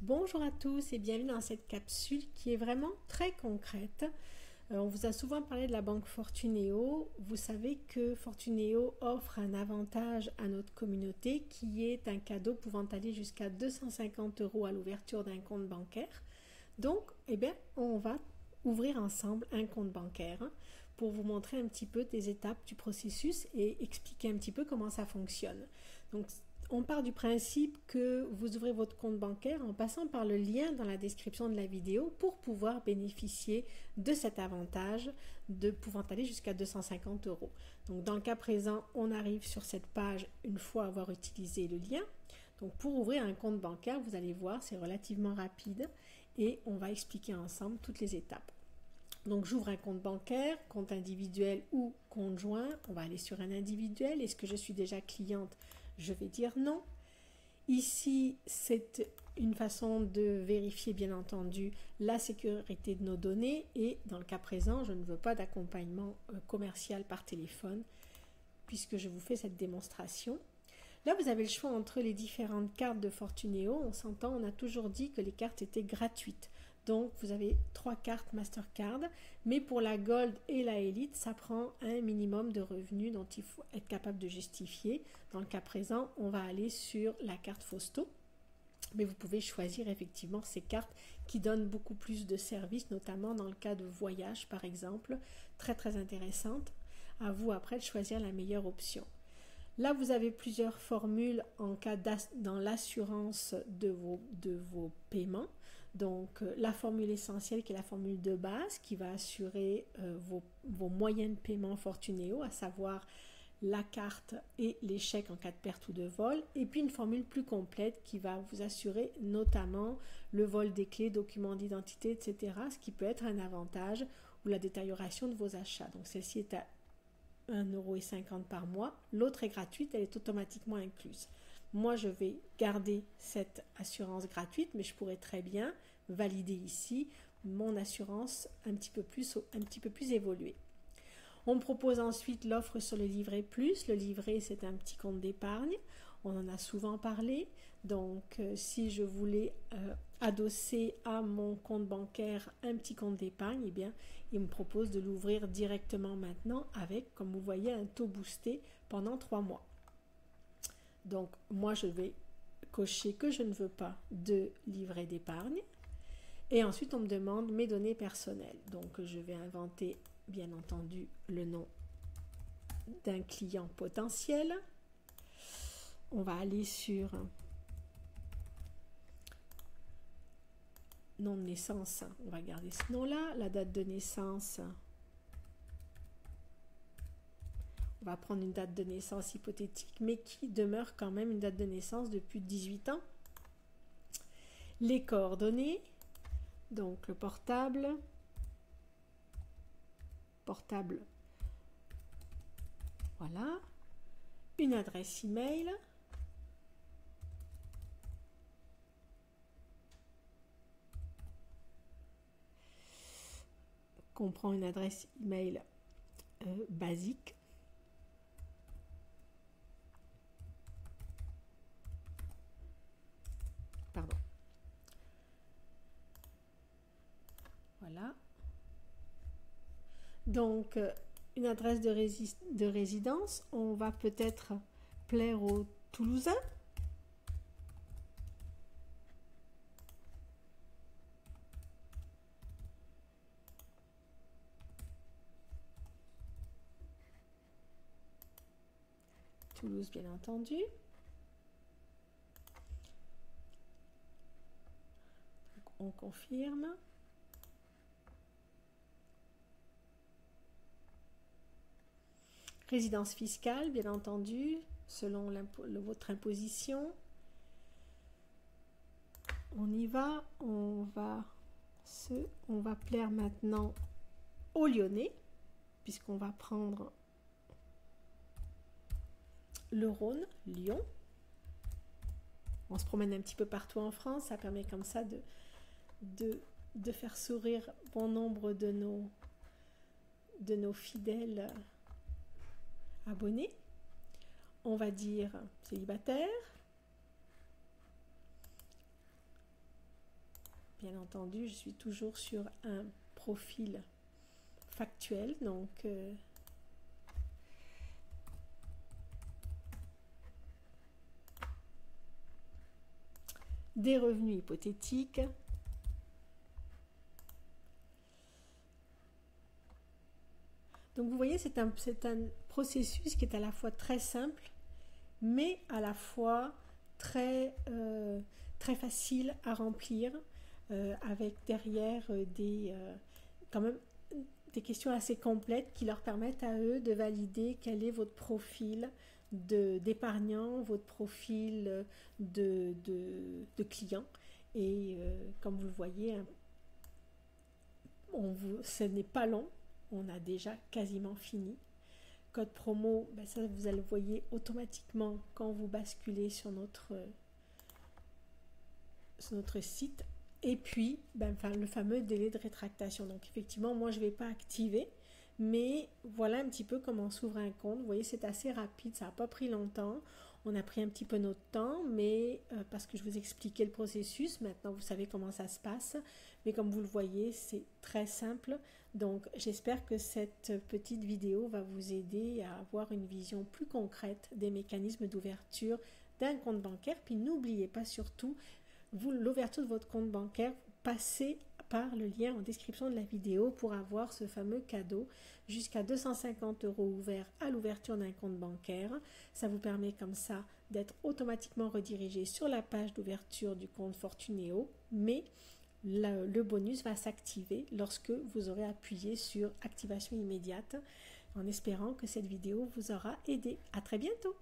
Bonjour à tous et bienvenue dans cette capsule qui est vraiment très concrète. On vous a souvent parlé de la banque Fortuneo. Vous savez que Fortuneo offre un avantage à notre communauté qui est un cadeau pouvant aller jusqu'à 250 € à l'ouverture d'un compte bancaire. Donc, on va ouvrir ensemble un compte bancaire pour vous montrer un petit peu des étapes du processus et expliquer un petit peu comment ça fonctionne. Donc, on part du principe que vous ouvrez votre compte bancaire en passant par le lien dans la description de la vidéo pour pouvoir bénéficier de cet avantage de pouvant aller jusqu'à 250 €. Donc dans le cas présent, on arrive sur cette page une fois avoir utilisé le lien. Donc pour ouvrir un compte bancaire, vous allez voir, c'est relativement rapide et on va expliquer ensemble toutes les étapes. Donc j'ouvre un compte bancaire, compte individuel ou compte joint. On va aller sur un individuel. Est-ce que je suis déjà cliente? Je vais dire non. Ici, c'est une façon de vérifier bien entendu la sécurité de nos données et dans le cas présent, je ne veux pas d'accompagnement commercial par téléphone puisque je vous fais cette démonstration. Là, vous avez le choix entre les différentes cartes de Fortuneo. On s'entend, on a toujours dit que les cartes étaient gratuites. Donc, vous avez 3 cartes Mastercard, mais pour la Gold et la Elite, ça prend un minimum de revenus dont il faut être capable de justifier. Dans le cas présent, on va aller sur la carte Fausto, mais vous pouvez choisir effectivement ces cartes qui donnent beaucoup plus de services, notamment dans le cas de voyage, par exemple, très intéressante. À vous après de choisir la meilleure option. Là, vous avez plusieurs formules en cas dans l'assurance de vos paiements. Donc, la formule essentielle qui est la formule de base qui va assurer vos moyens de paiement Fortuneo, à savoir la carte et les chèques en cas de perte ou de vol. Et puis une formule plus complète qui va vous assurer notamment le vol des clés, documents d'identité, etc. Ce qui peut être un avantage ou la détérioration de vos achats. Donc, celle-ci est à 1,50 € par mois. L'autre est gratuite, elle est automatiquement incluse. Moi, je vais garder cette assurance gratuite, mais je pourrais très bien valider ici mon assurance un petit peu plus évoluée. On me propose ensuite l'offre sur le livret plus. Le livret, c'est un petit compte d'épargne. On en a souvent parlé. Donc, si je voulais adosser à mon compte bancaire un petit compte d'épargne, eh bien, il me propose de l'ouvrir directement maintenant avec, comme vous voyez, un taux boosté pendant 3 mois. Donc, moi, je vais cocher que je ne veux pas de livret d'épargne. Et ensuite, on me demande mes données personnelles. Donc, je vais inventer, bien entendu, le nom d'un client potentiel. On va aller sur nom de naissance. On va garder ce nom-là. La date de naissance. On va prendre une date de naissance hypothétique, mais qui demeure quand même une date de naissance depuis 18 ans. Les coordonnées, donc le portable, voilà, une adresse email, qu'on prend une adresse email basique. Pardon. Voilà. Donc, une adresse de résidence, on va peut-être plaire aux Toulousains. Toulouse, bien entendu. Donc, on confirme. Résidence fiscale, bien entendu, selon votre imposition. On y va, on va plaire maintenant aux Lyonnais, puisqu'on va prendre le Rhône, Lyon. On se promène un petit peu partout en France, ça permet comme ça de faire sourire bon nombre de nos fidèles abonnés. On va dire célibataire. bien entendu, je suis toujours sur un profil factuel, donc des revenus hypothétiques. Donc vous voyez, c'est un processus qui est à la fois très simple, mais à la fois très, très facile à remplir, avec derrière quand même des questions assez complètes qui leur permettent à eux de valider quel est votre profil d'épargnant, votre profil de client. Et comme vous le voyez, ce n'est pas long, on a déjà quasiment fini. Code promo, ben ça vous allez le voyez automatiquement quand vous basculez sur notre site. Et puis le fameux délai de rétractation. Donc effectivement, moi je ne vais pas activer, mais voilà un petit peu comment s'ouvre un compte. Vous voyez, c'est assez rapide, ça n'a pas pris longtemps. On a pris un petit peu notre temps, mais parce que je vous expliquais le processus, maintenant vous savez comment ça se passe. Mais comme vous le voyez, c'est très simple. Donc j'espère que cette petite vidéo va vous aider à avoir une vision plus concrète des mécanismes d'ouverture d'un compte bancaire. Puis n'oubliez pas surtout, l'ouverture de votre compte bancaire, passez par le lien en description de la vidéo pour avoir ce fameux cadeau jusqu'à 250 € ouverts à l'ouverture d'un compte bancaire. Ça vous permet comme ça d'être automatiquement redirigé sur la page d'ouverture du compte Fortuneo, mais le bonus va s'activer lorsque vous aurez appuyé sur activation immédiate, en espérant que cette vidéo vous aura aidé. À très bientôt!